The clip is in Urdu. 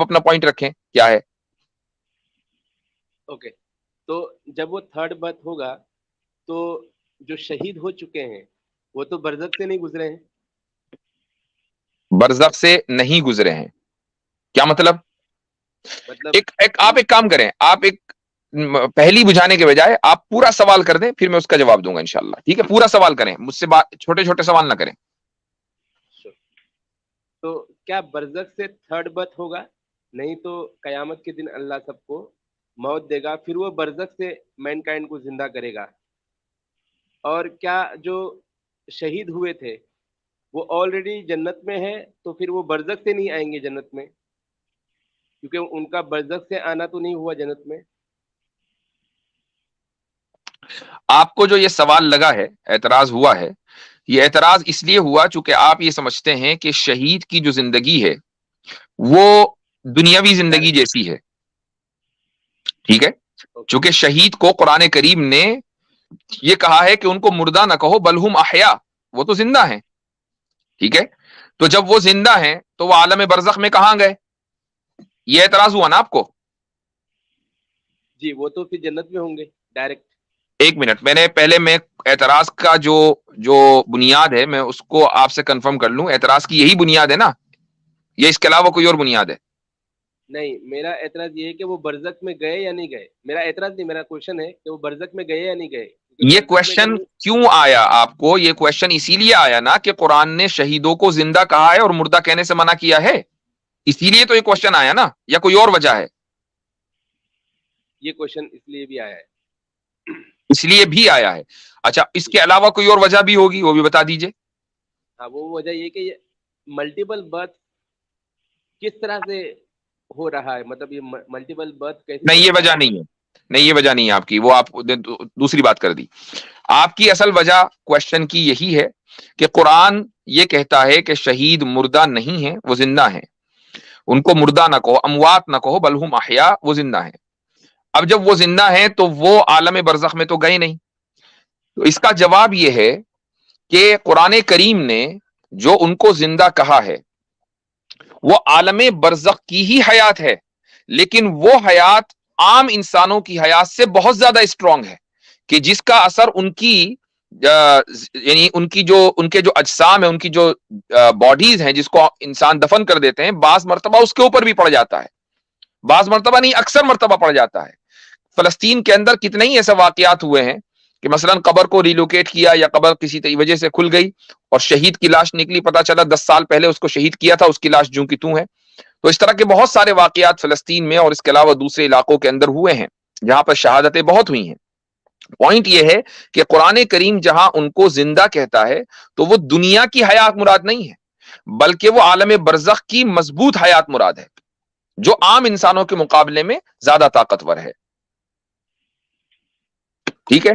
اپنا پوائنٹ رکھیں کیا ہے. اوکے، تو جب وہ تھرڈ برتھ ہوگا تو جو شہید ہو چکے ہیں وہ تو برزخ سے نہیں گزرے ہیں. برزخ سے نہیں گزرے ہیں کیا مطلب؟ مطلب آپ ایک کام کریں، آپ ایک پہلی بجھانے کے بجائے آپ پورا سوال کر دیں، پھر میں اس کا جواب دوں گا انشاءاللہ. ٹھیک ہے، پورا سوال کریں مجھ سے، چھوٹے چھوٹے سوال نہ کریں. تو کیا برزخ سے تھرڈ برتھ ہوگا؟ نہیں تو قیامت کے دن اللہ سب کو موت دے گا، پھر وہ برزخ سے مین کائنڈ کو زندہ کرے گا. اور کیا جو شہید ہوئے تھے وہ آلریڈی جنت میں ہے تو پھر وہ برزخ سے نہیں آئیں گے جنت میں، کیونکہ ان کا برزخ سے آنا تو نہیں ہوا جنت میں. آپ کو جو یہ سوال لگا ہے، اعتراض ہوا ہے، یہ اعتراض اس لیے ہوا چونکہ آپ یہ سمجھتے ہیں کہ شہید کی جو زندگی ہے وہ دنیاوی زندگی جیسی ہے. ٹھیک ہے، چونکہ شہید کو قرآن کریم نے یہ کہا ہے کہ ان کو مردہ نہ کہو بلہم احیا، وہ تو زندہ ہیں. ٹھیک ہے، تو جب وہ زندہ ہیں تو وہ عالم برزخ میں کہاں گئے؟ یہ اعتراض ہوا نا آپ کو؟ جی، وہ تو پھر جنت میں ہوں گے ڈائریکٹ. ایک منٹ، میں اعتراض کا جو بنیاد ہے میں اس کو آپ سے کنفرم کر لوں. اعتراض کی یہی بنیاد ہے نا، یہ اس کے علاوہ کوئی اور بنیاد ہے؟ نہیں، میرا اعتراض یہ ہے کہ وہ برزخ میں گئے یا نہیں گئے. میرا اعتراض نہیں، میرا کوشچن ہے کہ وہ برزخ میں گئے یا نہیں گئے. یہ کوشچن کیوں آیا آپ کو؟ یہ کوشچن اسی لیے آیا نا کہ قرآن نے شہیدوں کو زندہ کہا ہے اور مردہ کہنے سے منع کیا ہے، اسی لیے تو یہ کوشچن آیا نا، یا کوئی اور وجہ ہے؟ یہ کوشچن اس لیے بھی آیا ہے. اس لیے بھی آیا ہے. اچھا، اس کے علاوہ کوئی اور وجہ بھی ہوگی، وہ بھی بتا دیجئے. ہاں، وہ وجہ یہ کہ یہ ملٹیپل برتھ کس طرح سے ہو رہا ہے، مطلب یہ ملٹیپل برتھ کیسی نہیں، یہ طرح وجہ نہیں ہے، نہیں یہ وجہ نہیں ہے آپ کی، وہ آپ دوسری بات کر دی. آپ کی اصل وجہ کوشچن کی یہی ہے کہ قرآن یہ کہتا ہے کہ شہید مردہ نہیں ہیں، وہ زندہ ہیں. ان کو مردہ نہ کہو، اموات نہ کہو بلہم احیا، وہ زندہ ہیں. اب جب وہ زندہ ہیں تو وہ عالم برزخ میں تو گئے نہیں. تو اس کا جواب یہ ہے کہ قرآن کریم نے جو ان کو زندہ کہا ہے وہ عالم برزخ کی ہی حیات ہے، لیکن وہ حیات عام انسانوں کی حیات سے بہت زیادہ اسٹرانگ ہے، کہ جس کا اثر ان کی یعنی ان کے جو اجسام ہیں، ان کی جو باڈیز ہیں جس کو انسان دفن کر دیتے ہیں، بعض مرتبہ اس کے اوپر بھی پڑ جاتا ہے، بعض مرتبہ نہیں، اکثر مرتبہ پڑ جاتا ہے. فلسطین کے اندر کتنے ہی ایسے واقعات ہوئے ہیں کہ مثلا قبر کو ریلوکیٹ کیا یا قبر کسی وجہ سے کھل گئی اور شہید کی لاش نکلی، پتا چلا 10 سال پہلے اس کو شہید کیا تھا، اس کی لاش جوں کی توں ہے. تو اس طرح کے بہت سارے واقعات فلسطین میں اور اس کے علاوہ دوسرے علاقوں کے اندر ہوئے ہیں جہاں پر شہادتیں بہت ہوئی ہیں. پوائنٹ یہ ہے کہ قرآن کریم جہاں ان کو زندہ کہتا ہے تو وہ دنیا کی حیات مراد نہیں ہے، بلکہ وہ عالم برزخ کی مضبوط حیات مراد ہے جو عام انسانوں کے مقابلے میں زیادہ طاقتور ہے. ٹھیک ہے،